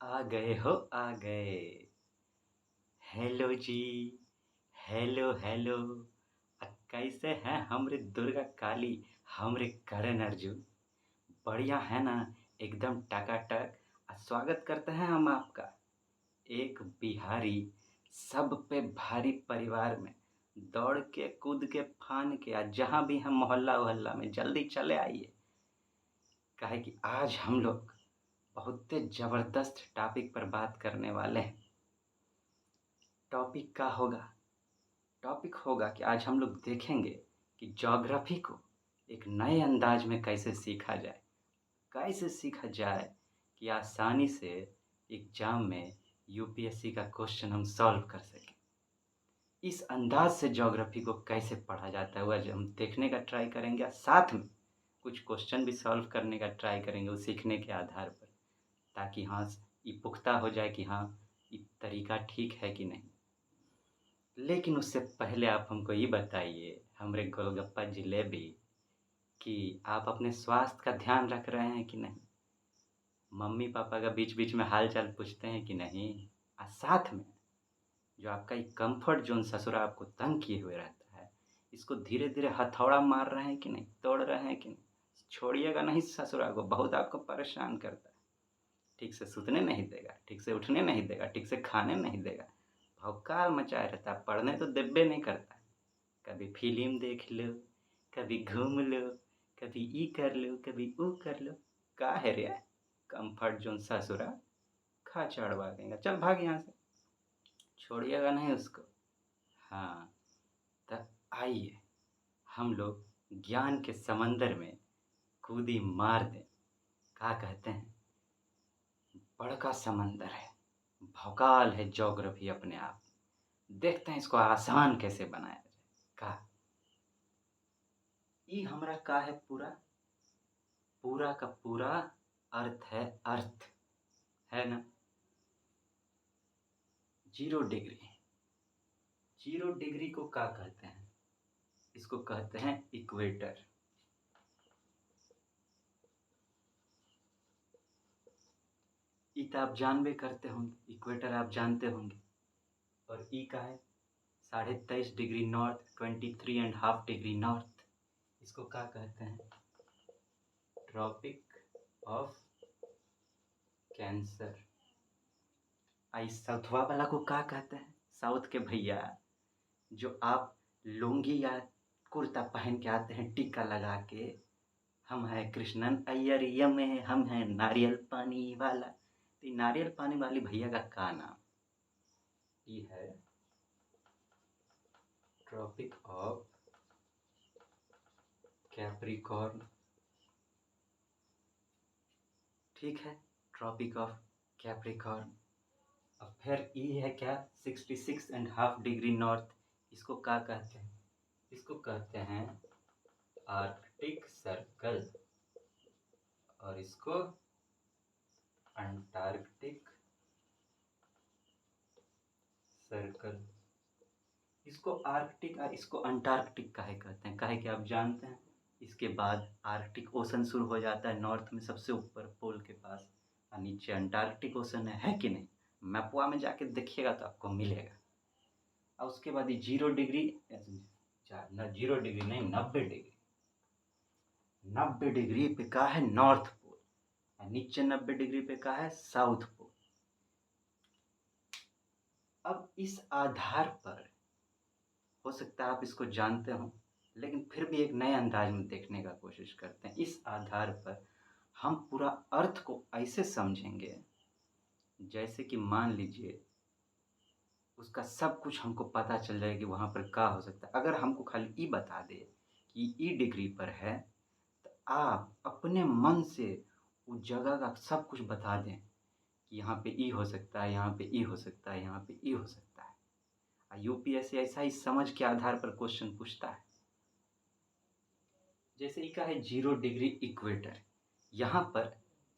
आ गए हो आ गए। हेलो जी। Hello hello. कैसे हैं हमरे दुर्गा काली, हमरे करण अर्जुन? बढ़िया है ना? एकदम टकाटक। स्वागत करते हैं हम आपका एक बिहारी सब पे भारी परिवार में। दौड़ के कूद के फान के आज जहाँ भी हम मोहल्ला वहल्ला में जल्दी चले आइए। काहे कि आज हम लोग बहुत ज़बरदस्त टॉपिक पर बात करने वाले हैं। टॉपिक का होगा टॉपिक होगा कि आज हम लोग देखेंगे कि ज्योग्राफी को एक नए अंदाज में कैसे सीखा जाए। कैसे सीखा जाए कि आसानी से एग्ज़ाम में यूपीएससी का क्वेश्चन हम सॉल्व कर सकें। इस अंदाज से ज्योग्राफी को कैसे पढ़ा जाता है वह जो हम देखने का ट्राई करेंगे और साथ में कुछ क्वेश्चन भी सॉल्व करने का ट्राई करेंगे वो सीखने के आधार पर, ताकि हाँ ये पुख्ता हो जाए कि हाँ ये तरीका ठीक है कि नहीं। लेकिन उससे पहले आप हमको ये बताइए हमरे गोलगप्पा जलेबी कि आप अपने स्वास्थ्य का ध्यान रख रहे हैं कि नहीं? मम्मी पापा का बीच बीच में हाल चाल पूछते हैं कि नहीं? और साथ में जो आपका ये कंफर्ट जोन ससुरा आपको तंग किए हुए रहता है, इसको धीरे धीरे हथौड़ा मार रहे हैं कि नहीं, तोड़ रहे हैं कि नहीं? छोड़िएगा नहीं ससुरा को, बहुत आपको परेशान करता है। ठीक से सुतने नहीं देगा, ठीक से उठने नहीं देगा, ठीक से खाने नहीं देगा, भौकाल मचाए रहता है, पढ़ने तो देबे नहीं करता है। कभी फिल्म देख लो, कभी घूम लो, कभी ई कर लो, कभी वो कर लो। का है रे? कंफर्ट जोन ससुरा, खा चढ़वा देगा। चल भाग यहाँ से, छोड़िएगा नहीं उसको। हाँ, तो आइए हम लोग ज्ञान के समंदर में कूदी मार दें। क्या कहते हैं? बड़का समंदर है, भौकाल है ज्योग्राफी अपने आप। देखते हैं इसको आसान कैसे बनाया जाए। का ई हमरा का है पूरा पूरा का पूरा अर्थ है, अर्थ है ना? 0 डिग्री। 0 डिग्री को क्या कहते हैं? इसको कहते हैं इक्वेटर। ई तो आप जानबे करते होंगे, इक्वेटर आप जानते होंगे। और ई का है 23.5 डिग्री नॉर्थ, 23.5 डिग्री नॉर्थ। इसको क्या कहते हैं? Tropic of cancer. आई साउथवा वाला को क्या कहते हैं? साउथ के भैया जो आप लुंगी या कुर्ता पहन के आते हैं टीका लगा के, हम हैं कृष्णन अय्यर यम है, हम हैं नारियल पानी वाला। तो नारियल पानी वाली भैया का क्या नाम? ये है ट्रॉपिक ऑफ कैप्रिकॉर्न। ठीक है, ट्रॉपिक ऑफ कैप्रिकॉर्न। अब फिर ये है क्या? 66.5 डिग्री नॉर्थ। इसको क्या कहते हैं? इसको कहते हैं आर्कटिक सर्कल, और इसको अंटार्कटिक सर्कल। इसको आर्कटिक और इसको अंटार्कटिक काहे कहते हैं? काहे कि आप जानते हैं इसके बाद आर्कटिक ओशन शुरू हो जाता है नॉर्थ में सबसे ऊपर पोल के पास, और नीचे अंटार्कटिक ओशन है कि नहीं? मैपुआ में जाके देखिएगा तो आपको मिलेगा। और उसके बाद ये 0 डिग्री, न 0 डिग्री नहीं, 90 डिग्री। 90 डिग्री पे का है नॉर्थ पोल, और नीचे 90 डिग्री पे का है साउथ पोल। अब इस आधार पर हो सकता है आप इसको जानते हो, लेकिन फिर भी एक नए अंदाज में देखने का कोशिश करते हैं। इस आधार पर हम पूरा अर्थ को ऐसे समझेंगे जैसे कि मान लीजिए उसका सब कुछ हमको पता चल जाए कि वहाँ पर क्या हो सकता है। अगर हमको खाली ई बता दे कि ई डिग्री पर है, तो आप अपने मन से उस जगह का सब कुछ बता दें कि यहाँ पे ई हो सकता है, यहाँ पे ई हो सकता है, यहाँ पे ई हो सकता है। यूपीएससी ऐसा ही समझ के आधार पर क्वेश्चन पूछता है। जैसे ई का है 0 डिग्री इक्वेटर, यहाँ पर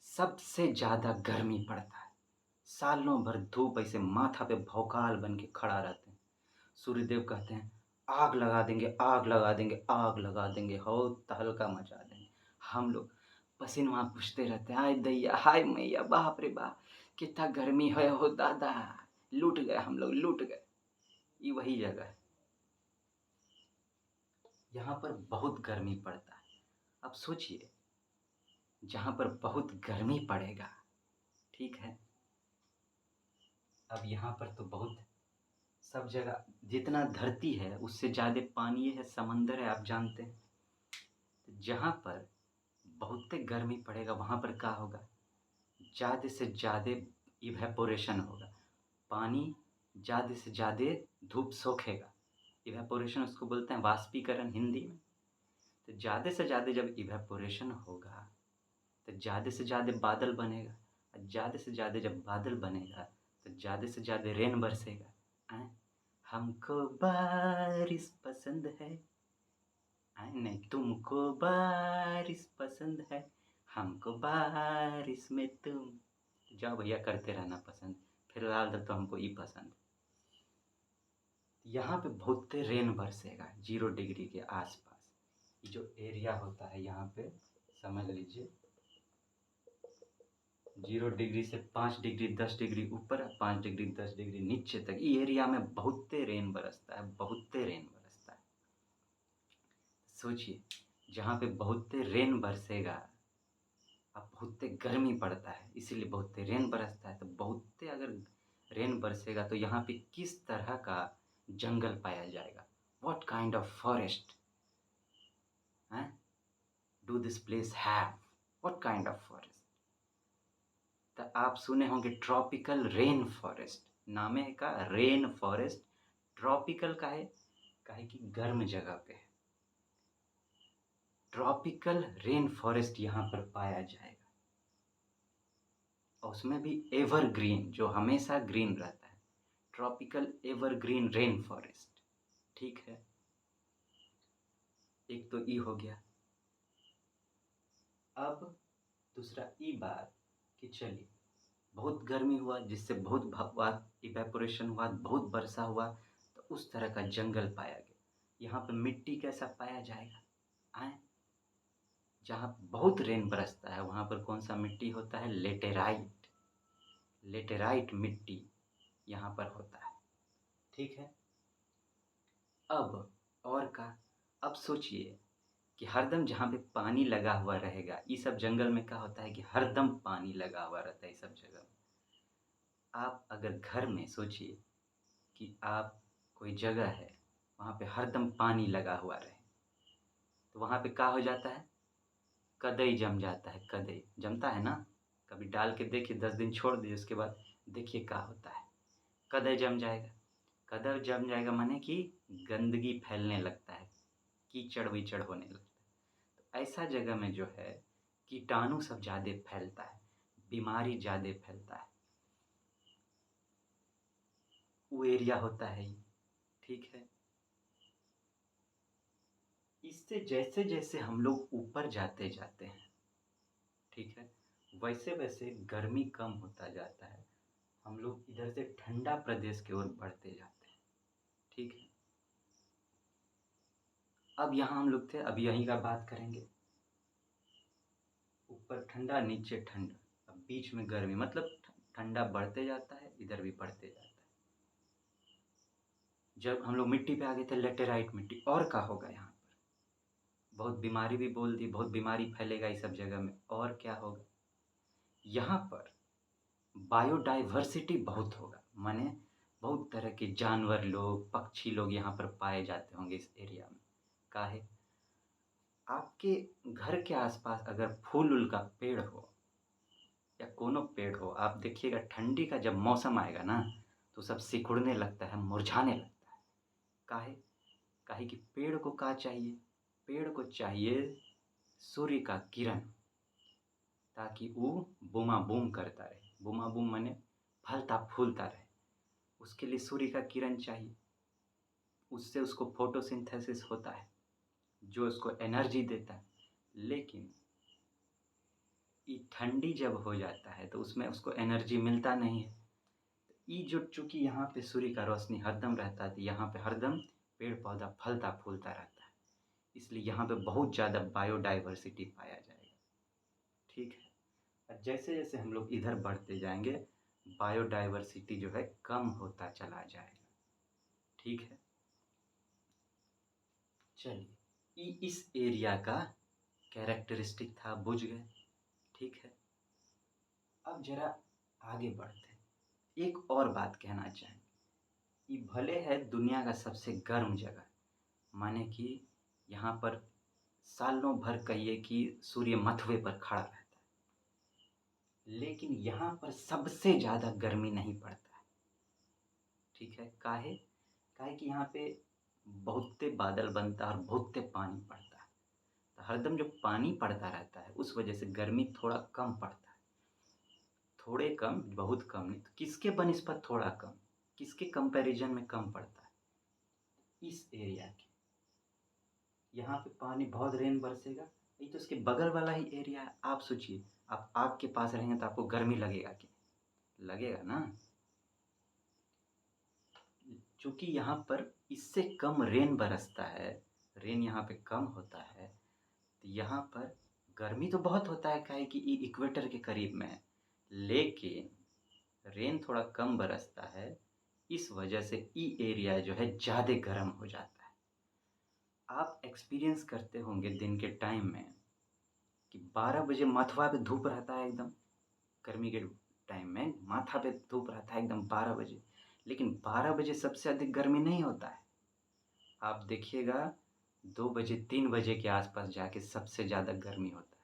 सबसे ज़्यादा गर्मी पड़ता है। सालों भर धूप ऐसे माथा पे भौकाल बन के खड़ा रहते हैं। सूर्यदेव कहते हैं आग लगा देंगे, आग लगा देंगे, आग लगा देंगे, हो तहलका मचा देंगे। हम लोग पसीनवा पूछते रहते हैं, हाय दैया, हाय मैया, बाप रे बाप, कितना गर्मी है हो दादा, लूट गए हम लोग, लूट गए। ये वही जगह है, यहाँ पर बहुत गर्मी पड़ता है। अब सोचिए, जहाँ पर बहुत गर्मी पड़ेगा, ठीक है, अब यहाँ पर तो बहुत सब जगह जितना धरती है उससे ज़्यादा पानी है, समंदर है, आप जानते हैं। तो जहाँ पर बहुत गर्मी पड़ेगा वहाँ पर क्या होगा, ज़्यादा से ज़्यादा इवेपोरेशन होगा, पानी ज़्यादा से ज़्यादा धूप सोखेगा। इवेपोरेशन उसको बोलते हैं वाष्पीकरण हिंदी में। तो ज़्यादा से ज़्यादा जब इवेपोरेशन होगा तो ज़्यादा से ज़्यादा बादल बनेगा, और ज़्यादा से ज़्यादा जब बादल बनेगा तो ज़्यादा से ज़्यादा रेन बरसेगा। हमको बारिश पसंद है, नहीं तुमको बारिश पसंद है, हमको बारिश में तुम। जाओ भैया करते रहना पसंद, फिलहाल तो हमको ये पसंद। यहाँ पे बहुत रेन बरसेगा 0 डिग्री के आसपास। ये जो एरिया होता है यहाँ पे समझ लीजिए 0 डिग्री से 5 डिग्री 10 डिग्री ऊपर, 5 डिग्री 10 डिग्री नीचे तक ये एरिया में बहुत रेन बरसता है, बहुत रेन बरसता है। सोचिए, जहाँ पे बहुत रेन बरसेगा, अब बहुत गर्मी पड़ता है इसीलिए बहुत रेन बरसता है, तो बहुत अगर रेन बरसेगा तो यहाँ पे किस तरह का जंगल पाया जाएगा, what kind of forest do this place have, what kind of forest. तो आप सुने होंगे ट्रॉपिकल रेन फॉरेस्ट, नाम है का रेन फॉरेस्ट, ट्रॉपिकल का है, काहे कि गर्म जगह पे है। ट्रॉपिकल रेन फॉरेस्ट यहाँ पर पाया जाएगा, और उसमें भी एवरग्रीन, जो हमेशा ग्रीन रहता है, ट्रॉपिकल एवरग्रीन रेन फॉरेस्ट, ठीक है। एक तो ई हो गया। अब दूसरा ई बात कि चलिए बहुत गर्मी हुआ जिससे बहुत इवेपोरेशन हुआ, बहुत वर्षा हुआ, तो उस तरह का जंगल पाया गया। यहाँ पे मिट्टी कैसा पाया जाएगा, आए जहाँ बहुत रेन बरसता है वहाँ पर कौन सा मिट्टी होता है, लेटेराइट, लेटेराइट मिट्टी यहाँ पर होता है, ठीक है। अब और का, अब सोचिए कि हरदम जहाँ पे पानी लगा हुआ रहेगा, ये सब जंगल में क्या होता है कि हरदम पानी लगा हुआ रहता है, ये सब जगह में। आप अगर घर में सोचिए कि आप कोई जगह है वहाँ पे हरदम पानी लगा हुआ रहे, तो वहाँ पे क्या हो जाता है, कदई जम जाता है, कदई जमता है ना, कभी डाल के देखिए, 10 दिन छोड़ दीजिए, उसके बाद देखिए क्या होता है, कदई जम जाएगा। कदर जम जाएगा माने कि गंदगी फैलने लगता है, कीचड़ वीचड़ होने लगता है। तो ऐसा जगह में जो है कीटाणु सब ज़्यादा फैलता है, बीमारी ज़्यादा फैलता है, वो एरिया होता है, ठीक है। इससे जैसे जैसे हम लोग ऊपर जाते जाते हैं, ठीक है, वैसे वैसे गर्मी कम होता जाता है, हम लोग इधर से ठंडा प्रदेश की ओर बढ़ते जाते हैं, ठीक है। अब यहाँ हम लोग थे, अब यहीं का बात करेंगे, ऊपर ठंडा नीचे ठंडा, अब बीच में गर्मी, मतलब ठंडा बढ़ते जाता है, इधर भी बढ़ते जाता है। जब हम लोग मिट्टी पे आ गए थे, लेटेराइट मिट्टी, और क्या होगा यहाँ पर, बहुत बीमारी भी बोल दी, बहुत बीमारी फैलेगा इस सब जगह में, और क्या होगा यहाँ पर, बायोडाइवर्सिटी बहुत होगा, माने बहुत तरह के जानवर लोग, पक्षी लोग यहाँ पर पाए जाते होंगे इस एरिया में। काहे, आपके घर के आसपास अगर फूल उल का पेड़ हो या कोनो पेड़ हो, आप देखिएगा ठंडी का जब मौसम आएगा ना तो सब सिकुड़ने लगता है, मुरझाने लगता है। काहे, काहे कि पेड़ को क्या चाहिए, पेड़ को चाहिए सूर्य का किरण, ताकि वो बूमा बूम करता रहे, बूमा बूम माने फलता फूलता रहे, उसके लिए सूर्य का किरण चाहिए, उससे उसको फोटोसिंथेसिस होता है जो उसको एनर्जी देता है। लेकिन ये ठंडी जब हो जाता है तो उसमें उसको एनर्जी मिलता नहीं है। ये जो चूँकि यहाँ पे सूर्य का रोशनी हरदम रहता है, तो यहाँ पे हरदम पेड़ पौधा फलता फूलता रहता है, इसलिए यहाँ पे बहुत ज़्यादा बायोडाइवर्सिटी पाया जाएगा। ठीक है। और जैसे जैसे हम लोग इधर बढ़ते जाएंगे बायोडाइवर्सिटी जो है कम होता चला जाएगा। ठीक है, चलिए इस एरिया का कैरेक्टरिस्टिक था, बुझ गए। ठीक है, अब जरा आगे बढ़ते हैं। एक और बात कहना चाहेंगे, ये भले है दुनिया का सबसे गर्म जगह, माने कि यहाँ पर सालों भर कहिए कि सूर्य मथवे पर खड़ा रहता है, लेकिन यहाँ पर सबसे ज़्यादा गर्मी नहीं पड़ता है। ठीक है, काहे काहे कि यहाँ पे बहुते बादल बनता है और बहुते पानी पड़ता है, तो हरदम जो पानी पड़ता रहता है उस वजह से गर्मी थोड़ा कम पड़ता है। थोड़े कम, बहुत कम नहीं, तो किसके बनिस्बत थोड़ा कम, किसके कंपैरिजन में कम पड़ता है? इस एरिया के। यहाँ पे पानी बहुत रेन बरसेगा, ये तो उसके बगल वाला ही एरिया है। आप सोचिए, आप आग के पास रहेंगे तो आपको गर्मी लगेगा कि लगेगा ना? चूँकि यहाँ पर इससे कम रेन बरसता है, रेन यहाँ पे कम होता है, तो यहाँ पर गर्मी तो बहुत होता है, काहे कि ये इक्वेटर के करीब में है, लेकिन रेन थोड़ा कम बरसता है, इस वजह से ये एरिया जो है ज़्यादा गर्म हो जाता है। आप एक्सपीरियंस करते होंगे दिन के टाइम में कि 12 बजे माथवा पे धूप रहता है एकदम, गर्मी के टाइम में माथा पे धूप रहता है एकदम 12 बजे, लेकिन 12 बजे सबसे अधिक गर्मी नहीं होता है। आप देखिएगा 2 बजे 3 बजे के आसपास जाके सबसे ज़्यादा गर्मी होता है,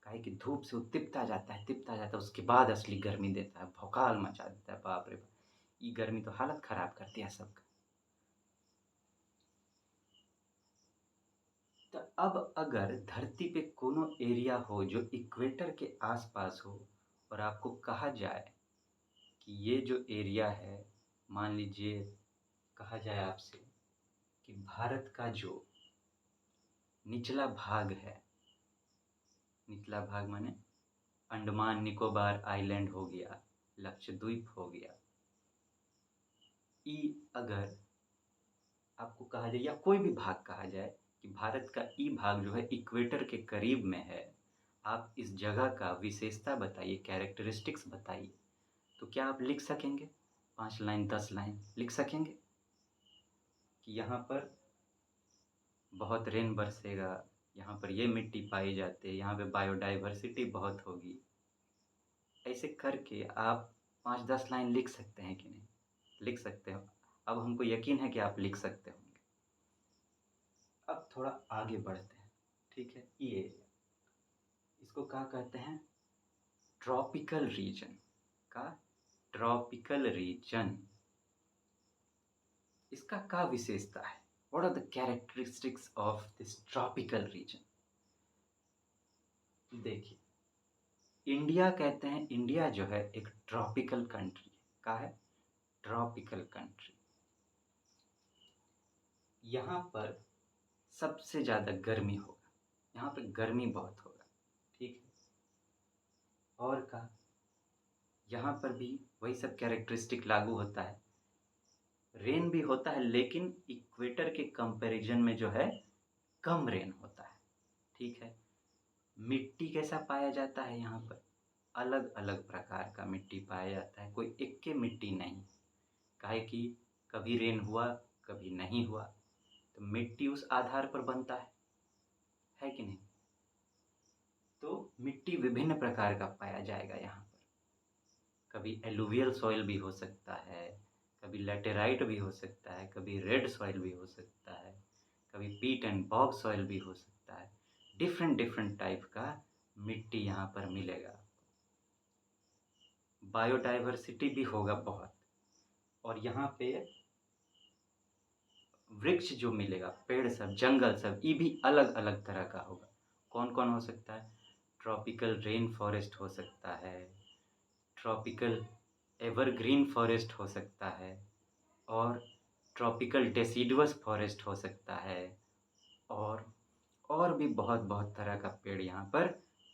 काहे कि धूप से वो तिपता जाता है, उसके बाद असली गर्मी देता है, भौकाल मचा देता है, बाप रे बाप! ये गर्मी तो हालत ख़राब करती है सबका। तो अब अगर धरती पे कोनो एरिया हो जो इक्वेटर के आसपास हो और आपको कहा जाए कि ये जो एरिया है, मान लीजिए कहा जाए आपसे कि भारत का जो निचला भाग है, निचला भाग माने अंडमान निकोबार आइलैंड हो गया, लक्षद्वीप हो गया, ई अगर आपको कहा जाए या कोई भी भाग कहा जाए कि भारत का ई भाग जो है इक्वेटर के करीब में है, आप इस जगह का विशेषता बताइए, कैरेक्टरिस्टिक्स बताइए, तो क्या आप लिख सकेंगे? 5 लाइन 10 लाइन लिख सकेंगे कि यहाँ पर बहुत रेन बरसेगा, यहाँ पर ये मिट्टी पाई जाती है, यहाँ पे बायोडाइवर्सिटी बहुत होगी। ऐसे करके आप 5-10 लाइन लिख सकते हैं कि नहीं? लिख सकते हो। अब हमको यकीन है कि आप लिख सकते होंगे। अब थोड़ा आगे बढ़ते हैं। ठीक है, ये एरिया, इसको क्या कहते हैं? ट्रॉपिकल रीजन का, ट्रॉपिकल रीजन। इसका क्या विशेषता है? What are the characteristics of this tropical region? देखिए, इंडिया कहते हैं, इंडिया जो है एक ट्रॉपिकल कंट्री है। क्या है? Tropical country. यहाँ पर सबसे ज़्यादा गर्मी होगा, यहाँ पे गर्मी बहुत होगा। ठीक है, और का यहाँ पर भी वही सब कैरेक्टरिस्टिक लागू होता है, रेन भी होता है, लेकिन इक्वेटर के कंपैरिजन में जो है कम रेन होता है। ठीक है, मिट्टी कैसा पाया जाता है यहाँ पर? अलग अलग प्रकार का मिट्टी पाया जाता है, कोई एक के मिट्टी नहीं। काहे कि कभी रेन हुआ कभी नहीं हुआ, तो मिट्टी उस आधार पर बनता है कि नहीं? तो मिट्टी विभिन्न प्रकार का पाया जाएगा यहाँ पर। कभी एलुवियल सॉइल भी हो सकता है, कभी लैटेराइट भी हो सकता है, कभी रेड सॉइल भी हो सकता है, कभी पीट एंड बॉग सॉइल भी हो सकता है। डिफरेंट डिफरेंट टाइप का मिट्टी यहाँ पर मिलेगा। बायोडाइवर्सिटी भी होगा बहुत, और यहाँ पे वृक्ष जो मिलेगा, पेड़ सब, जंगल सब, ये भी अलग अलग तरह का होगा। कौन कौन हो सकता है? ट्रॉपिकल रेन फॉरेस्ट हो सकता है, ट्रॉपिकल एवरग्रीन फॉरेस्ट हो सकता है, और ट्रॉपिकल डेसिडुअस फॉरेस्ट हो सकता है, और भी बहुत बहुत तरह का पेड़ यहाँ पर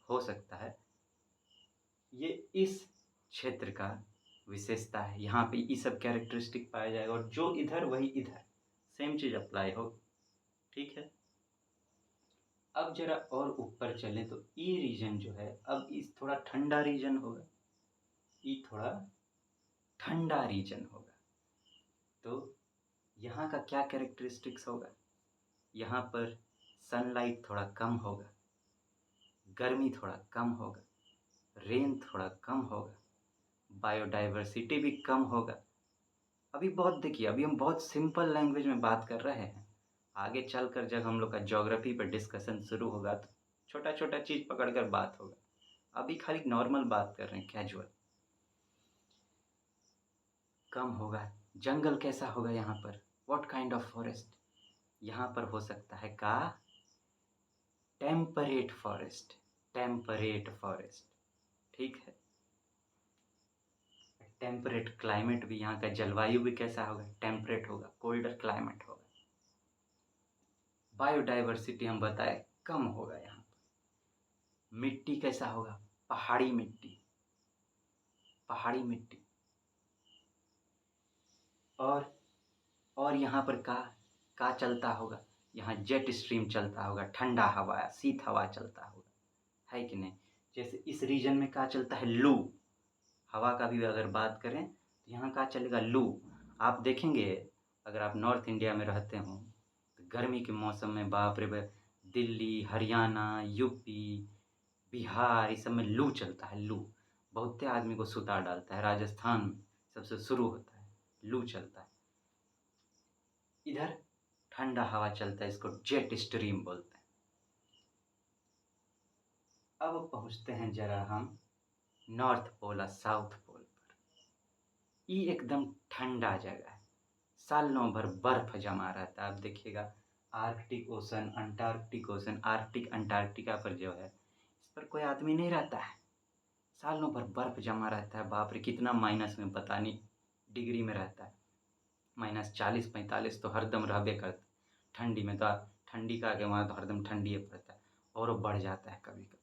हो सकता है। ये इस क्षेत्र का विशेषता है, यहाँ पे ये सब कैरेक्टरिस्टिक पाया जाएगा, और जो इधर वही इधर, सेम चीज़ अप्लाई हो। ठीक है, अब जरा और ऊपर चलें तो ई रीजन जो है, अब इस थोड़ा ठंडा रीजन होगा, ई थोड़ा ठंडा रीजन होगा। तो यहाँ का क्या कैरेक्टरिस्टिक्स होगा, यहाँ पर सनलाइट थोड़ा कम होगा, गर्मी थोड़ा कम होगा, रेन थोड़ा कम होगा, बायोडाइवर्सिटी भी कम होगा। अभी बहुत देखिए, अभी हम बहुत सिंपल लैंग्वेज में बात कर रहे हैं। आगे चलकर जब हम लोग का ज्योग्राफी पर डिस्कशन शुरू होगा तो छोटा छोटा चीज़ पकड़ कर बात होगा। अभी खाली नॉर्मल बात कर रहे हैं, कैजुअल। कम होगा। जंगल कैसा होगा यहाँ पर, व्हाट काइंड ऑफ फॉरेस्ट, यहाँ पर हो सकता है का टेम्परेट फॉरेस्ट, टेम्परेट फॉरेस्ट, ठीक है। टेम्परेट क्लाइमेट भी, यहाँ का जलवायु भी कैसा होगा, टेम्परेट होगा, कोल्डर क्लाइमेट होगा। बायोडाइवर्सिटी हम बताए कम होगा यहाँ पर। मिट्टी कैसा होगा, पहाड़ी मिट्टी, पहाड़ी मिट्टी। और यहाँ पर का चलता होगा, यहाँ जेट स्ट्रीम चलता होगा, ठंडा हवा, शीत हवा चलता होगा, है कि नहीं। जैसे इस रीजन में का चलता है, लू। हवा का भी अगर बात करें तो यहाँ का चलेगा, लू। आप देखेंगे अगर आप नॉर्थ इंडिया में रहते हो तो गर्मी के मौसम में बाप रे बाप, दिल्ली, हरियाणा, यूपी, बिहार, इस सब में लू चलता है, लू। बहुते आदमी को सुता डालता है। राजस्थान में सबसे शुरू होता है, लू चलता है। इधर ठंडा हवा चलता है, इसको जेट स्ट्रीम बोलते हैं। अब पहुँचते हैं जरा हम नॉर्थ पोल और साउथ पोल पर। ये एकदम ठंडा जगह है, सालों भर बर्फ जमा रहता है। आप देखिएगा Arctic ocean, Antarctic ocean, Arctic Antarctica पर जो है, इस पर कोई आदमी नहीं रहता है। सालों भर बर्फ जमा रहता है, बाप रे कितना माइनस में पता नहीं डिग्री में रहता है, -40-45 तो हरदम रहबे करता है। ठंडी में तो, ठंडी का आगे वहाँ तो हरदम ठंडी पड़ता है, और वो बढ़ जाता है कभी कभी।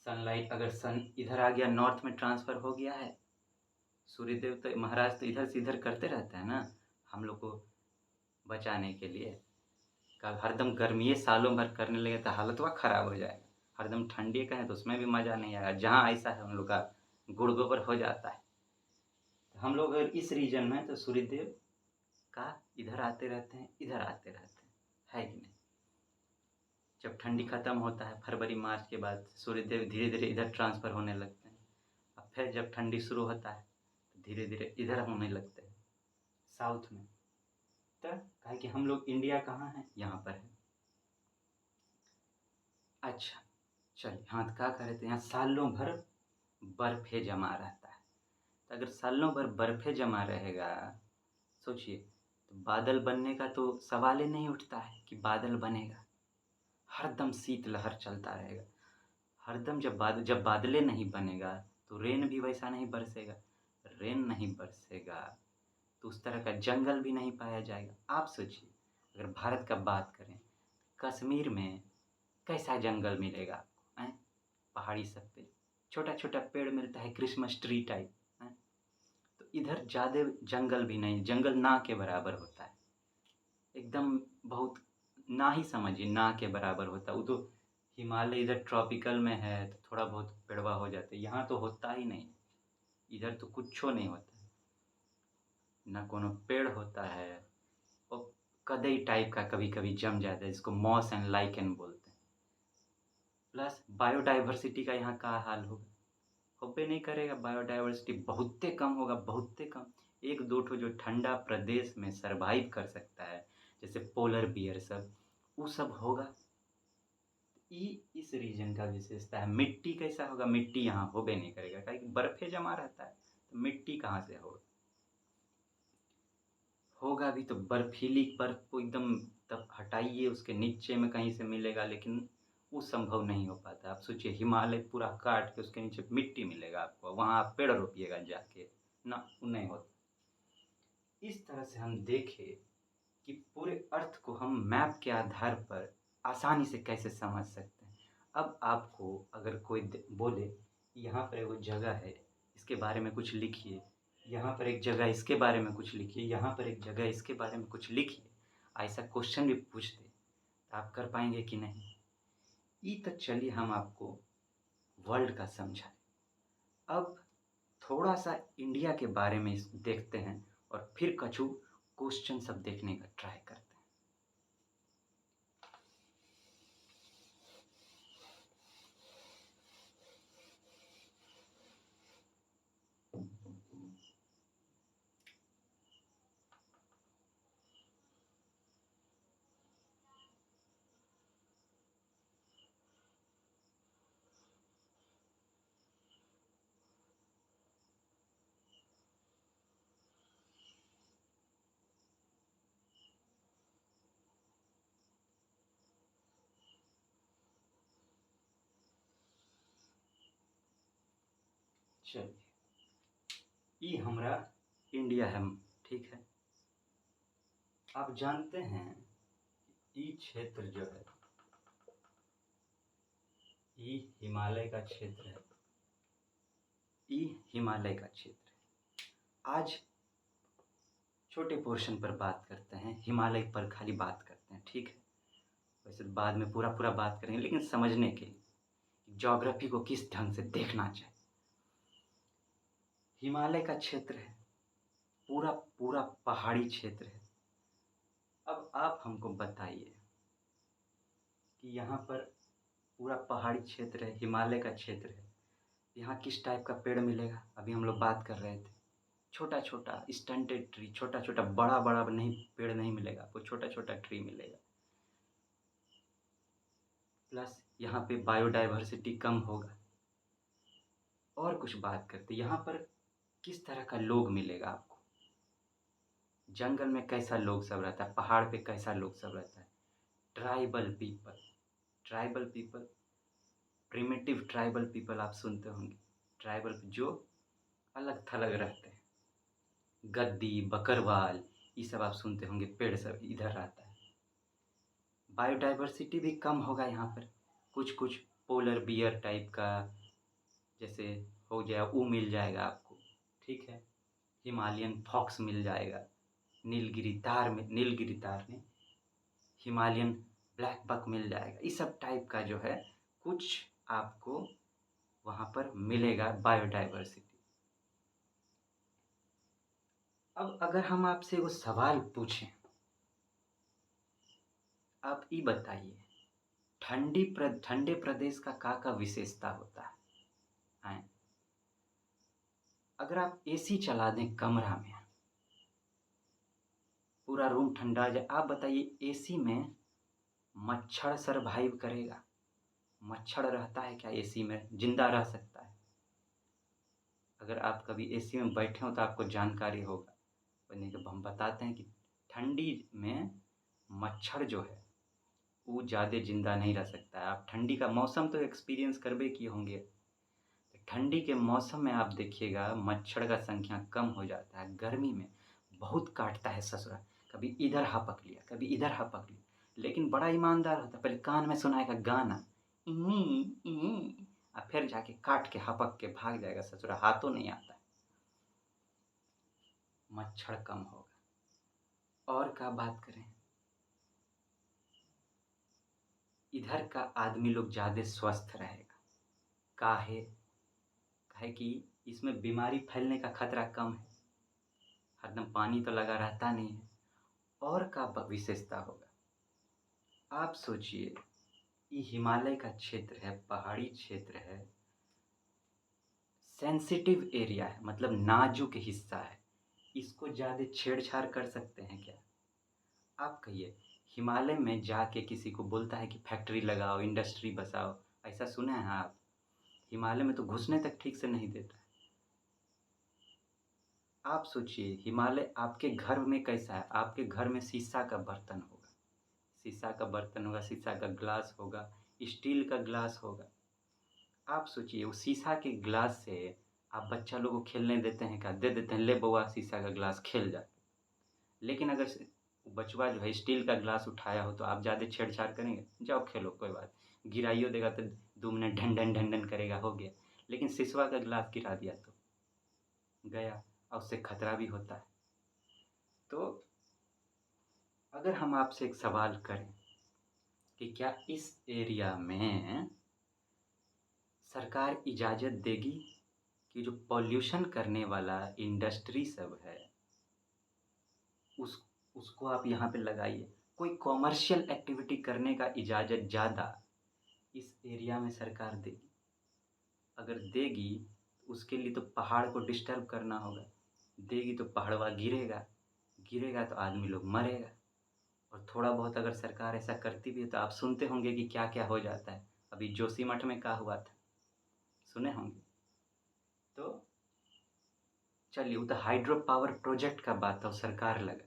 सनलाइट अगर सन इधर आ गया, नॉर्थ में ट्रांसफ़र हो गया है, सूर्यदेव तो महाराज तो इधर से इधर करते रहते हैं ना हम लोग को बचाने के लिए। कल हरदम गर्मी सालों भर करने लगे तो हालतवा ख़राब हो जाएगा। हरदम ठंडी का है तो उसमें भी मज़ा नहीं आएगा। जहाँ ऐसा है हम लोग का गुड़ गोबर हो जाता है। तो हम लोग अगर इस रीजन में, तो सूर्यदेव का इधर आते रहते हैं, इधर आते रहते हैं, है कि नहीं। जब ठंडी ख़त्म होता है फरवरी मार्च के बाद, सूर्यदेव धीरे धीरे इधर ट्रांसफ़र होने लगते हैं। अब फिर जब ठंडी शुरू होता है तो धीरे धीरे इधर होने लगते हैं, साउथ में। तो कहा कि हम लोग इंडिया कहाँ है, यहाँ पर है। अच्छा चलिए, हाँ तो क्या करे, तो यहाँ सालों भर बर्फ़े जमा रहता है। तो अगर सालों भर बर्फ़े जमा रहेगा, सोचिए, तो बादल बनने का तो सवाल ही नहीं उठता है कि बादल बनेगा। हरदम शीतलहर चलता रहेगा। हरदम जब बादलें नहीं बनेगा तो रेन भी वैसा नहीं बरसेगा। रेन नहीं बरसेगा तो उस तरह का जंगल भी नहीं पाया जाएगा। आप सोचिए, अगर भारत का बात करें, कश्मीर में कैसा जंगल मिलेगा आपको, हैं? पहाड़ी सब पे छोटा छोटा पेड़ मिलता है, क्रिसमस ट्री टाइप, हैं? तो इधर ज़्यादा जंगल भी नहीं, जंगल ना के बराबर होता है, एकदम बहुत, ना ही समझिए, ना के बराबर होता है। वो तो हिमालय इधर ट्रॉपिकल में है तो थोड़ा बहुत पेड़वा हो जाते हैं, यहाँ तो होता ही नहीं। इधर तो कुछो नहीं होता है, ना कोनो पेड़ होता है, और कदई टाइप का कभी कभी जम जाता है, जिसको मॉस एंड लाइकेन बोलते हैं। प्लस बायोडाइवर्सिटी का यहाँ का हाल होगा, होबे नहीं करेगा। बायोडाइवर्सिटी बहुते कम होगा, बहुते कम। एक दो ठो जो ठंडा प्रदेश में सरवाइव कर सकता है, जैसे पोलर बियर सब, वो सब होगा। इस रीजन का विशेषता है। मिट्टी कैसा होगा, मिट्टी यहाँ होबे नहीं करेगा, क्योंकि बर्फे जमा रहता है, तो मिट्टी कहाँ से होगा। होगा भी तो बर्फीली बर्फ को एकदम तब हटाइए, उसके नीचे में कहीं से मिलेगा, लेकिन वो संभव नहीं हो पाता। आप सोचिए, हिमालय पूरा काट के उसके नीचे मिट्टी मिलेगा आपको, वहाँ आप पेड़ रोपिएगा जाके, ना वो नहीं होता। इस तरह से हम देखें कि पूरे अर्थ को हम मैप के आधार पर आसानी से कैसे समझ सकते हैं। अब आपको अगर कोई बोले यहाँ पर वो जगह है, इसके बारे में कुछ लिखिए, यहाँ पर एक जगह इसके बारे में कुछ लिखिए, यहाँ पर एक जगह इसके बारे में कुछ लिखिए, ऐसा क्वेश्चन भी पूछ दे, आप कर पाएंगे कि नहीं। ये तो चलिए हम आपको वर्ल्ड का समझाएं। अब थोड़ा सा इंडिया के बारे में देखते हैं और फिर कछु क्वेश्चन सब देखने का ट्राई करते हैं। चलिए, ये हमारा इंडिया है, ठीक है। आप जानते हैं ये क्षेत्र जो है, ये हिमालय का क्षेत्र है। ये हिमालय का क्षेत्र है। आज छोटे पोर्शन पर बात करते हैं, हिमालय पर खाली बात करते हैं, ठीक है। वैसे तो बाद में पूरा पूरा बात करेंगे, लेकिन समझने के लिए ज्योग्राफी को किस ढंग से देखना चाहिए। हिमालय का क्षेत्र है, पूरा पूरा पहाड़ी क्षेत्र है। अब आप हमको बताइए कि यहाँ पर पूरा पहाड़ी क्षेत्र है, हिमालय का क्षेत्र है, यहाँ किस टाइप का पेड़ मिलेगा। अभी हम लोग बात कर रहे थे, छोटा छोटा स्टंटेड ट्री, छोटा छोटा, बड़ा बड़ा नहीं पेड़ नहीं मिलेगा आपको, छोटा छोटा ट्री मिलेगा। प्लस यहाँ पे बायोडाइवर्सिटी कम होगा। और कुछ बात करते, यहाँ पर किस तरह का लोग मिलेगा आपको। जंगल में कैसा लोग सब रहता है, पहाड़ पे कैसा लोग सब रहता है। Tribal people, tribal people, primitive tribal people आप सुनते होंगे। ट्राइबल जो अलग थलग रहते हैं, गद्दी, बकरवाल, ये सब आप सुनते होंगे, पेड़ सब इधर रहता है। बायोडाइवर्सिटी भी कम होगा यहाँ पर। कुछ कुछ पोलर बियर टाइप का जैसे हो गया, वो मिल जाएगा आपको, ठीक है। हिमालयन फॉक्स मिल जाएगा, नीलगिरी तार में, नीलगिरी तार में हिमालयन ब्लैक बक मिल जाएगा। इस सब टाइप का जो है कुछ आपको वहाँ पर मिलेगा बायोडाइवर्सिटी। अब अगर हम आपसे वो सवाल पूछें, आप ये बताइए, ठंडे प्रदेश का विशेषता होता है। अगर आप एसी चला दें कमरा में, पूरा रूम ठंडा जाए, आप बताइए एसी में मच्छर सरवाइव करेगा? मच्छर रहता है क्या एसी में, जिंदा रह सकता है? अगर आप कभी एसी में बैठे हो तो आपको जानकारी होगा, नहीं तो हम बताते हैं कि ठंडी में मच्छर जो है वो ज़्यादा ज़िंदा नहीं रह सकता है। आप ठंडी का मौसम तो एक्सपीरियंस करबे किए होंगे, तो ठंडी के मौसम में आप देखिएगा मच्छर का संख्या कम हो जाता है। गर्मी में बहुत काटता है ससुरा, कभी इधर हपक लिया, कभी इधर हपक लिया, लेकिन बड़ा ईमानदार होता है। पहले कान में सुनाएगा गाना, और फिर जाके काट के हपक के भाग जाएगा ससुरा, हाथों नहीं आता है। मच्छर कम होगा। और क्या बात करें, इधर का आदमी लोग ज़्यादा स्वस्थ रहेगा। काहे काहे कि इसमें बीमारी फैलने का खतरा कम है, हरदम पानी तो लगा रहता नहीं है। और का विशेषता होगा, आप सोचिए, ये हिमालय का क्षेत्र है, पहाड़ी क्षेत्र है, सेंसिटिव एरिया है, मतलब नाजुक हिस्सा है। इसको ज़्यादा छेड़छाड़ कर सकते हैं क्या? आप कहिए, हिमालय में जाके किसी को बोलता है कि फैक्ट्री लगाओ, इंडस्ट्री बसाओ, ऐसा सुना है आप? हिमालय में तो घुसने तक ठीक से नहीं देता है। आप सोचिए, हिमालय आपके घर में कैसा है? आपके घर में शीशा का बर्तन होगा, शीशा का बर्तन होगा, शीशा का ग्लास होगा, स्टील का ग्लास होगा। आप सोचिए, उस शीशा के ग्लास से आप बच्चा लोगों को खेलने देते हैं क्या? दे देते हैं, ले बउआ शीशा का ग्लास खेल जा। लेकिन अगर बचवा जो है स्टील का ग्लास उठाया हो तो आप ज़्यादा छेड़छाड़ करेंगे, जाओ खेलो कोई बात, गिराइयो देगा तो 2 मिनट ढन ढन ढन ढन करेगा, हो गया। लेकिन शीशवा का ग्लास गिरा दिया तो गया, और उससे खतरा भी होता है। तो अगर हम आपसे एक सवाल करें कि क्या इस एरिया में सरकार इजाज़त देगी कि जो पॉल्यूशन करने वाला इंडस्ट्री सब है उस उसको आप यहाँ पे लगाइए। कोई कॉमर्शियल एक्टिविटी करने का इजाज़त ज़्यादा इस एरिया में सरकार देगी। अगर देगी तो उसके लिए तो पहाड़ को डिस्टर्ब करना होगा। देगी तो पहाड़वा गिरेगा, गिरेगा तो आदमी लोग मरेगा। और थोड़ा बहुत अगर सरकार ऐसा करती भी है तो आप सुनते होंगे कि क्या-क्या हो जाता है। अभी जोशीमठ में क्या हुआ था, सुने होंगे। तो चलिए वो तो हाइड्रो पावर प्रोजेक्ट का बात था, वो सरकार लगाई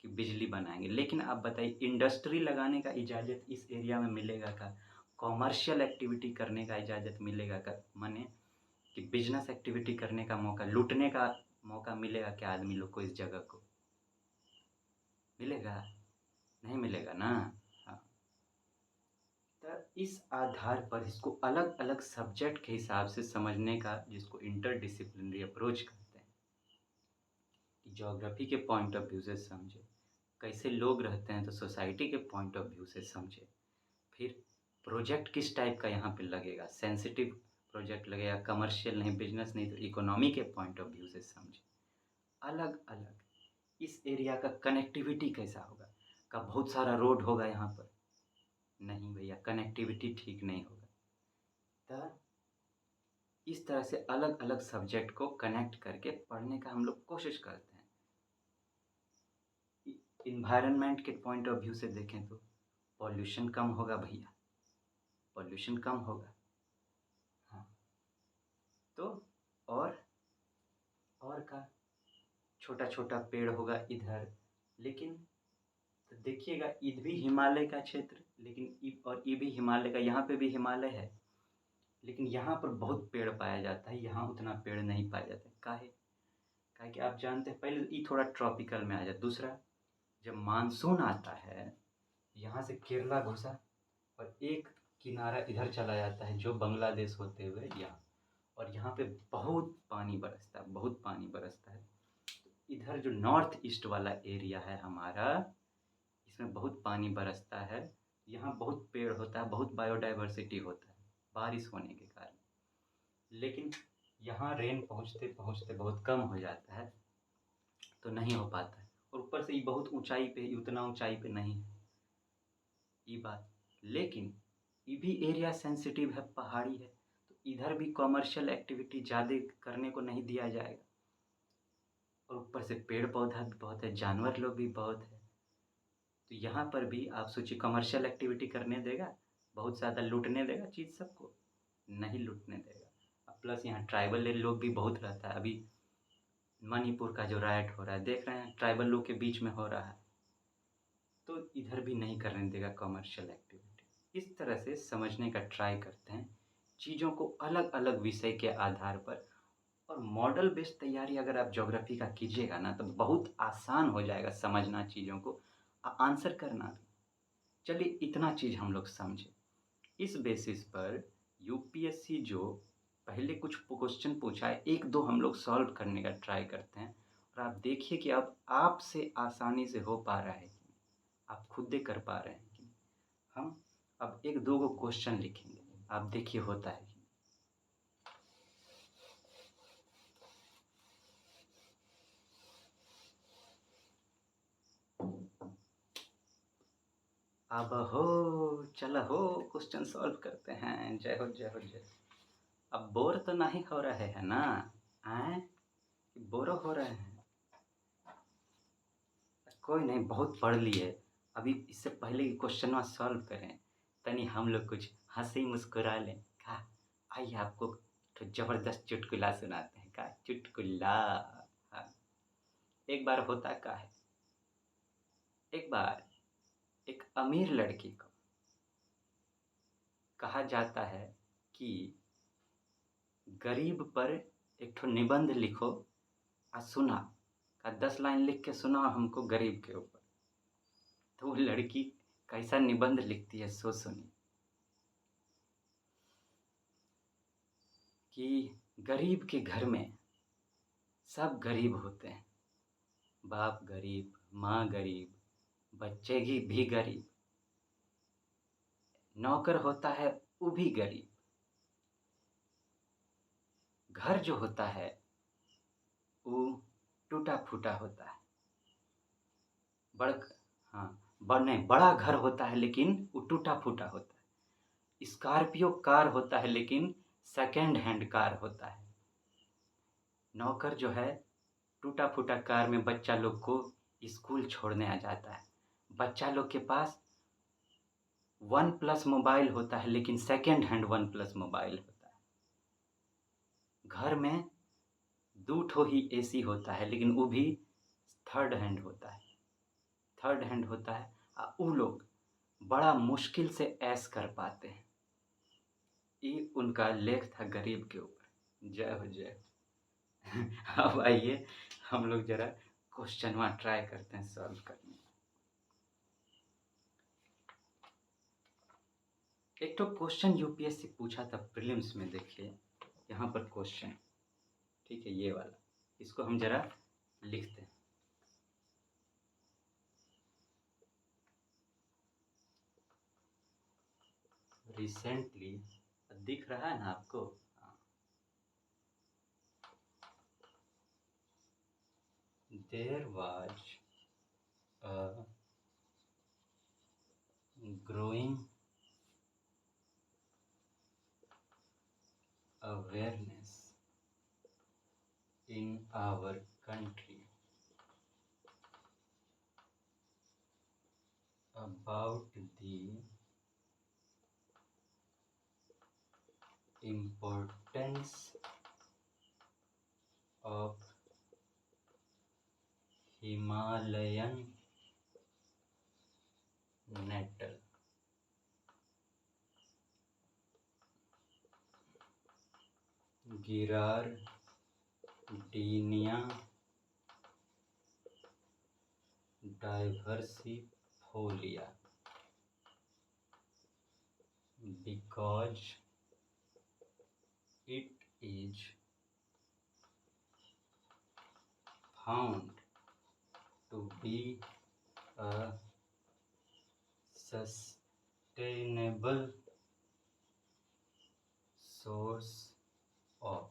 कि बिजली बनाएँगे। लेकिन आप बताइए इंडस्ट्री लगाने का इजाज़त इस एरिया में मिलेगा क्या? कॉमर्शियल एक्टिविटी करने का इजाज़त मिलेगा क्या? माने कि बिज़नेस एक्टिविटी करने का मौका, लूटने का मौका मिलेगा क्या आदमी लोग को इस जगह को? मिलेगा? नहीं मिलेगा ना। हाँ, तो इस आधार पर इसको अलग-अलग सब्जेक्ट के हिसाब से समझने का जिसको इंटरडिसिप्लिनरी अप्रोच कहते हैं, कि ज्योग्राफी के पॉइंट ऑफ व्यू से समझे, कैसे लोग रहते हैं तो सोसाइटी के पॉइंट ऑफ व्यू से समझे, फिर प्रोजेक्ट किस टाइप का यहाँ पे लगेगा, सेंसिटिव प्रोजेक्ट लगेगा, कमर्शियल नहीं, बिजनेस नहीं, तो इकोनॉमी के पॉइंट ऑफ व्यू से समझे। अलग-अलग इस एरिया का कनेक्टिविटी कैसा होगा? का बहुत सारा रोड होगा यहाँ पर? नहीं भैया, कनेक्टिविटी ठीक नहीं होगा। तो इस तरह से अलग-अलग सब्जेक्ट को कनेक्ट करके पढ़ने का हम लोग कोशिश करते हैं। इन्वायरमेंट के पॉइंट ऑफ व्यू से देखें तो पॉल्यूशन कम होगा भैया, पॉल्यूशन कम होगा। हाँ, तो और का छोटा-छोटा पेड़ होगा इधर, लेकिन तो देखिएगा ये भी हिमालय का क्षेत्र, लेकिन ये भी हिमालय का, यहाँ पे भी हिमालय है, लेकिन यहाँ पर बहुत पेड़ पाया जाता है, यहाँ उतना पेड़ नहीं पाया जाता है। काहे? काहे कि आप जानते हैं पहले ये थोड़ा ट्रॉपिकल में आ जाए। दूसरा, जब मानसून आता है, यहाँ से केरला घुसा और एक किनारा इधर चला जाता है जो बांग्लादेश होते हुए यहाँ, और यहाँ पे बहुत पानी बरसता है, बहुत पानी बरसता है। इधर जो नॉर्थ ईस्ट वाला एरिया है हमारा, इसमें बहुत पानी बरसता है, यहाँ बहुत पेड़ होता है, बहुत बायोडाइवर्सिटी होता है बारिश होने के कारण। लेकिन यहाँ रेन पहुँचते-पहुँचते बहुत कम हो जाता है, तो नहीं हो पाता है। और ऊपर से ये बहुत ऊँचाई पे, उतना ऊँचाई पे नहीं है ये बात। लेकिन ये भी एरिया सेंसिटिव है, पहाड़ी है, तो इधर भी कमर्शियल एक्टिविटी ज़्यादा करने को नहीं दिया जाएगा। और ऊपर से पेड़-पौधा भी बहुत है, जानवर लोग भी बहुत है। तो यहाँ पर भी आप सोचिए कमर्शियल एक्टिविटी करने देगा, बहुत ज़्यादा लूटने देगा चीज़ सबको? नहीं लूटने देगा। प्लस यहाँ ट्राइबल लोग भी बहुत रहता है। अभी मणिपुर का जो राइट हो रहा है देख रहे हैं, ट्राइबल लोग के बीच में हो रहा है, तो इधर भी नहीं करने देगा कमर्शियल एक्टिविटी। इस तरह से समझने का ट्राई करते हैं चीज़ों को अलग-अलग विषय के आधार पर। और मॉडल बेस्ड तैयारी अगर आप ज्योग्राफी का कीजिएगा ना तो बहुत आसान हो जाएगा समझना चीज़ों को, आंसर करना भी। चलिए इतना चीज़ हम लोग समझे। इस बेसिस पर यूपीएससी जो पहले कुछ क्वेश्चन पूछा है, 1-2 हम लोग सॉल्व करने का ट्राई करते हैं, और आप देखिए कि अब आपसे आसानी से हो पा रहा है कि नहीं, आप खुद ही कर पा रहे हैं कि नहीं। हम अब 1-2 गो क्वेश्चन लिखेंगे, आप देखिए होता है कि नहीं। अब हो, चलो हो, क्वेश्चन सॉल्व करते हैं। जय हो, जय हो, जय हो। अब बोर तो नहीं हो रहे हैं ना? आएँ? बोर हो रहे हैं? कोई नहीं, बहुत पढ़ लिए। अभी इससे पहले कि क्वेश्चनवा सॉल्व करें, तनी हम लोग कुछ हँसी मुस्कुरा लें। का आइए आपको तो ज़बरदस्त चुटकुला सुनाते हैं। का चुटकुला? हाँ, एक बार होता क्या है, एक बार एक अमीर लड़की को कहा जाता है कि गरीब पर एक ठो निबंध लिखो और सुना, का 10 लाइन लिख के सुनाओ हमको गरीब के ऊपर। तो वो लड़की कैसा निबंध लिखती है सो सुनिए, कि गरीब के घर में सब गरीब होते हैं, बाप गरीब, माँ गरीब, बच्चे भी गरीब, नौकर होता है वो भी गरीब। घर जो होता है वो टूटा फूटा होता है। बड़ हाँ, नहीं, बड़ा घर होता है लेकिन वो टूटा फूटा होता है। स्कॉर्पियो कार होता है लेकिन सेकेंड हैंड कार होता है। नौकर जो है टूटा फूटा कार में बच्चा लोग को स्कूल छोड़ने आ जाता है। बच्चा लोग के पास वन प्लस मोबाइल होता है लेकिन second hand one plus mobile होता है। घर में 2 ठो ही एसी होता है लेकिन वो भी थर्ड हैंड होता है। थर्ड हैंड होता है वो लोग बड़ा मुश्किल से ऐश कर पाते हैं। ये उनका लेख था गरीब के ऊपर। जय हो जय हो। अब आइए हम लोग जरा क्वेश्चनवा ट्राई करते हैं सॉल्व करने। एक तो क्वेश्चन यूपीएससी पूछा था प्रीलिम्स में, देखिए यहाँ पर क्वेश्चन, ठीक है, ये वाला, इसको हम जरा लिखते हैं। रिसेंटली दिख रहा है ना आपको? There was a growing awareness in our country about the importance of Himalayan nettle. Girardinia diversifolia, because it is found to be a sustainable source of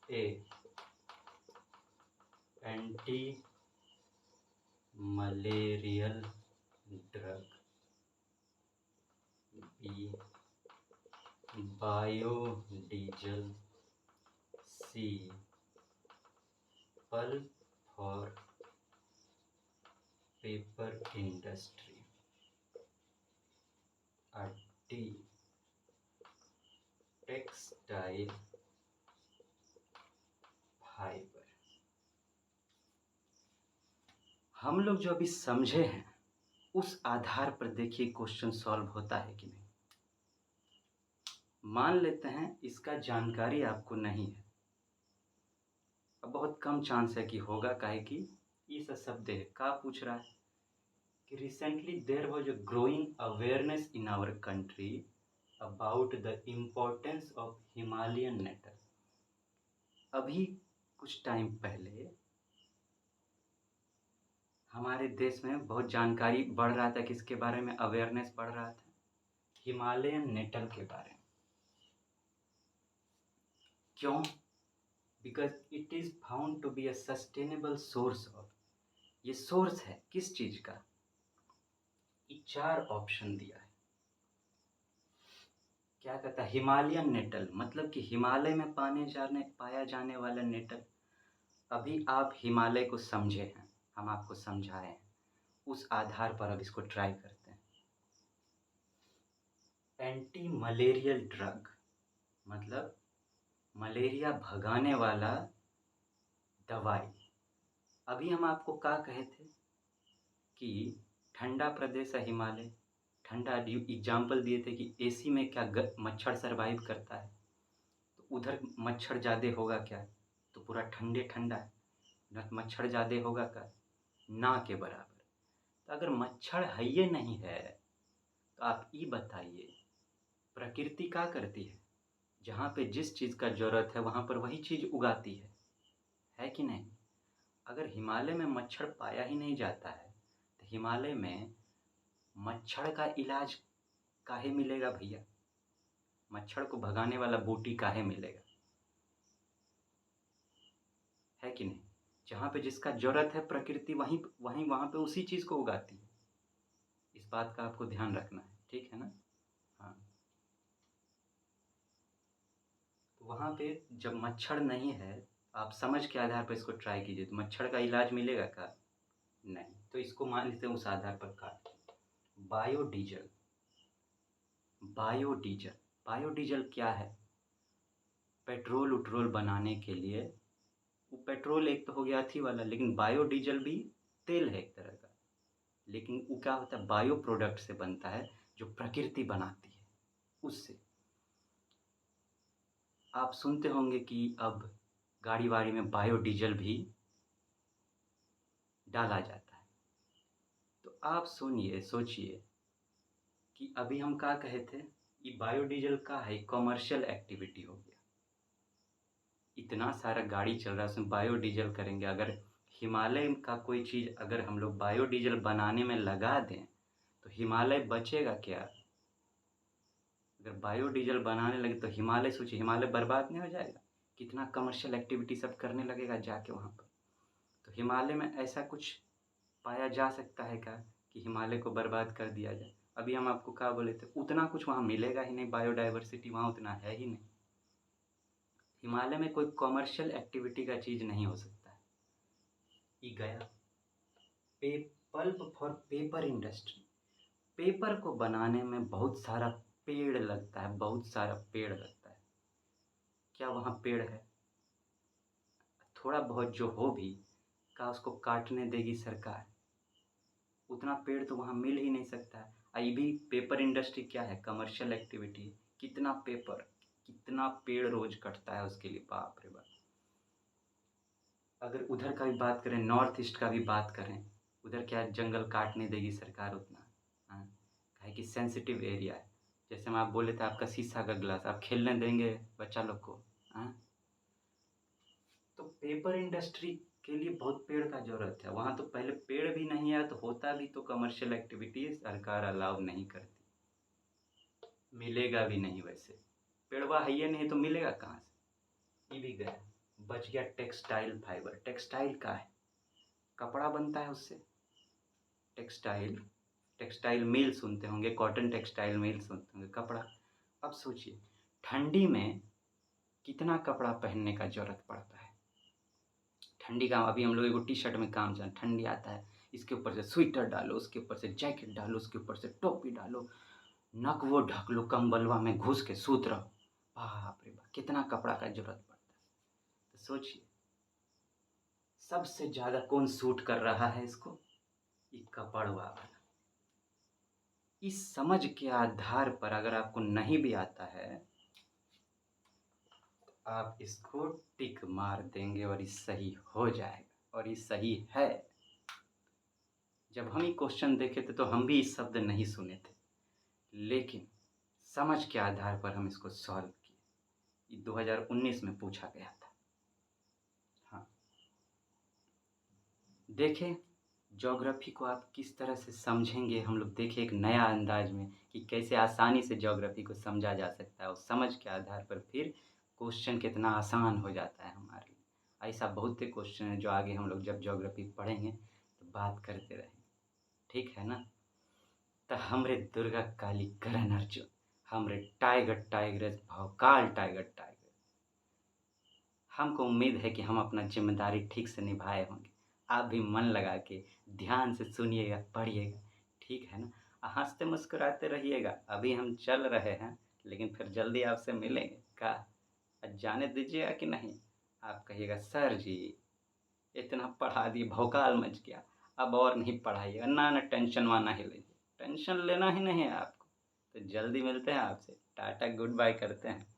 A. Anti-malarial drug, B. biodiesel, C. pulp for paper industry, or D. textile fibre. हम लोग जो अभी समझे हैं उस आधार पर देखिए question solve होता है कि नहीं। मान लेते हैं इसका जानकारी आपको नहीं है, अब बहुत कम चांस है कि होगा, काहे कि इस शब्द है का पूछ रहा है कि recently there was a growing awareness in our country about the importance of Himalayan nettle. अभी कुछ टाइम पहले हमारे देश में बहुत जानकारी बढ़ रहा था, किसके बारे में अवेयरनेस बढ़ रहा था? हिमालयन नेटल के बारे में। क्यों? Because it is found to be a sustainable source of, ये सोर्स है किस चीज का? ये 4 ऑप्शन दिया है। क्या कहता है? हिमालयन नेटल मतलब कि हिमालय में पाया जाने वाला नेटल। अभी आप हिमालय को समझे हैं, हम आपको समझाए हैं, उस आधार पर अब इसको ट्राई करते हैं। एंटी मलेरियल ड्रग मतलब मलेरिया भगाने वाला दवाई। अभी हम आपको क्या कहे थे कि ठंडा प्रदेश है हिमालय, ठंडा एग्जाम्पल दिए थे कि एसी में क्या मच्छर सरवाइव करता है, तो उधर मच्छर ज़्यादा होगा क्या? तो पूरा ठंडे ठंडा है न, मच्छर ज़्यादा होगा क्या? ना के बराबर। तो अगर मच्छर है ये नहीं है तो आप ये बताइए प्रकृति क्या करती है? जहाँ पे जिस चीज़ का ज़रूरत है वहाँ पर वही चीज़ उगाती है कि नहीं? अगर हिमालय में मच्छर पाया ही नहीं जाता है तो हिमालय में मच्छर का इलाज काहे मिलेगा भैया? मच्छर को भगाने वाला बूटी काहे मिलेगा? है कि नहीं? जहाँ पे जिसका ज़रूरत है प्रकृति वहीं वहीं वहाँ पे उसी चीज़ को उगाती है। इस बात का आपको ध्यान रखना है, ठीक है ना? हाँ। तो वहाँ पे जब मच्छर नहीं है, आप समझ के आधार पर इसको ट्राई कीजिए, तो मच्छर का इलाज मिलेगा क्या? नहीं। तो इसको मान लेते हैं उस आधार पर काट के। बायोडीज़ल, बायोडीज़ल, बायोडीज़ल क्या है? पेट्रोल उट्रोल बनाने के लिए, वो पेट्रोल एक तो हो गया अथी वाला, लेकिन बायोडीज़ल भी तेल है एक तरह का, लेकिन वो क्या होता है, बायो प्रोडक्ट से बनता है, जो प्रकृति बनाती है उससे। आप सुनते होंगे कि अब गाड़ी वाड़ी में बायोडीज़ल भी डाला जाता है। तो आप सुनिए, सोचिए कि अभी हम क्या कहे थे, ये बायोडीज़ल का है, कॉमर्शियल एक्टिविटी हो गया। इतना सारा गाड़ी चल रहा है, उसमें बायोडीज़ल करेंगे। अगर हिमालय का कोई चीज़ अगर हम लोग बायोडीज़ल बनाने में लगा दें, तो हिमालय बचेगा क्या? अगर बायोडीज़ल बनाने लगे तो हिमालय, सोचिए, हिमालय बर्बाद नहीं हो जाएगा? कितना कमर्शियल एक्टिविटी सब करने लगेगा जाके वहाँ पर। तो हिमालय में ऐसा कुछ पाया जा सकता है क्या कि हिमालय को बर्बाद कर दिया जाए? अभी हम आपको क्या बोले थे, उतना कुछ वहाँ मिलेगा ही नहीं, बायोडाइवर्सिटी वहाँ उतना है ही नहीं। हिमालय में कोई कॉमर्शियल एक्टिविटी का चीज़ नहीं हो सकता है। ये गया pulp for paper industry. Paper को बनाने में बहुत सारा पेड़ लगता है, बहुत सारा पेड़ लगता है। क्या वहाँ पेड़ है? थोड़ा बहुत जो हो भी, क्या उसको काटने देगी सरकार? उतना पेड़ तो वहाँ मिल ही नहीं सकता है। ये भी पेपर इंडस्ट्री क्या है, कमर्शियल एक्टिविटी है। कितना पेपर, कितना पेड़ रोज कटता है उसके लिए, बाप रे बाप। अगर उधर का भी बात करें, नॉर्थ ईस्ट का भी बात करें, उधर क्या जंगल काटने देगी सरकार उतना? हाँ, काहे कि सेंसिटिव एरिया है। जैसे हम आप बोले थे, आपका शीशा का ग्लास आप खेलने देंगे बच्चा लोग को? हाँ, तो पेपर इंडस्ट्री के लिए बहुत पेड़ का ज़रूरत है। वहाँ तो पहले पेड़ भी नहीं है, तो होता भी तो कमर्शियल एक्टिविटी सरकार अलाउ नहीं करती, मिलेगा भी नहीं। वैसे पेड़वा है ही नहीं तो मिलेगा कहाँ से? ये भी गया। बच गया टेक्सटाइल फाइबर। टेक्सटाइल का है, कपड़ा बनता है उससे। टेक्सटाइल, टेक्सटाइल मिल सुनते होंगे, कॉटन टेक्सटाइल मिल सुनते होंगे, कपड़ा। अब सोचिए, ठंडी में कितना कपड़ा पहनने का ज़रूरत पड़ता है। ठंडी का अभी हम लोग एगो टी शर्ट में काम चल, ठंडी आता है, इसके ऊपर से स्वेटर डालो, उसके ऊपर से जैकेट डालो, उसके ऊपर से टोपी डालो, नक वो ढक लो, कंबलवा में घुस के सूत रहो। बाप रे बाप, कितना कपड़ा का जरूरत पड़ता है। तो सोचिए, सबसे ज़्यादा कौन सूट कर रहा है इसको? ये कपड़वा वाला। इस समझ के आधार पर अगर आपको नहीं भी आता है, आप इसको टिक मार देंगे और ये सही हो जाएगा, और ये सही है। जब हम ये क्वेश्चन देखे थे तो हम भी इस शब्द नहीं सुने थे, लेकिन समझ के आधार पर हम इसको सॉल्व किए। ये 2019 में पूछा गया था। हाँ, देखें ज्योग्राफी को आप किस तरह से समझेंगे, हम लोग देखें एक नया अंदाज में कि कैसे आसानी से ज्योग्राफी को समझा जा सकता है, और समझ के आधार पर फिर क्वेश्चन कितना आसान हो जाता है हमारे लिए। ऐसा बहुत से क्वेश्चन है जो आगे हम लोग जब ज्योग्राफी पढ़ेंगे तो बात करते रहेंगे, ठीक है ना? तो हमरे दुर्गा काली करण अर्जुन, हमरे टाइगर टाइग्रेस भौकाल टाइगर टाइगर। हमको उम्मीद है कि हम अपना जिम्मेदारी ठीक से निभाए होंगे। आप भी मन लगा के ध्यान से सुनिएगा, पढ़िएगा, ठीक है ना? हंसते मुस्कुराते रहिएगा। अभी हम चल रहे हैं, लेकिन फिर जल्दी आपसे मिलेंगे। का जाने दीजिएगा कि नहीं? आप कहिएगा सर जी इतना पढ़ा दिए, भौकाल मच गया, अब और नहीं पढ़ाइएगा। ना ना, टेंशन वाना ही लीजिए, टेंशन लेना ही नहीं है आपको। तो जल्दी मिलते हैं आपसे, टाटा गुड बाय करते हैं।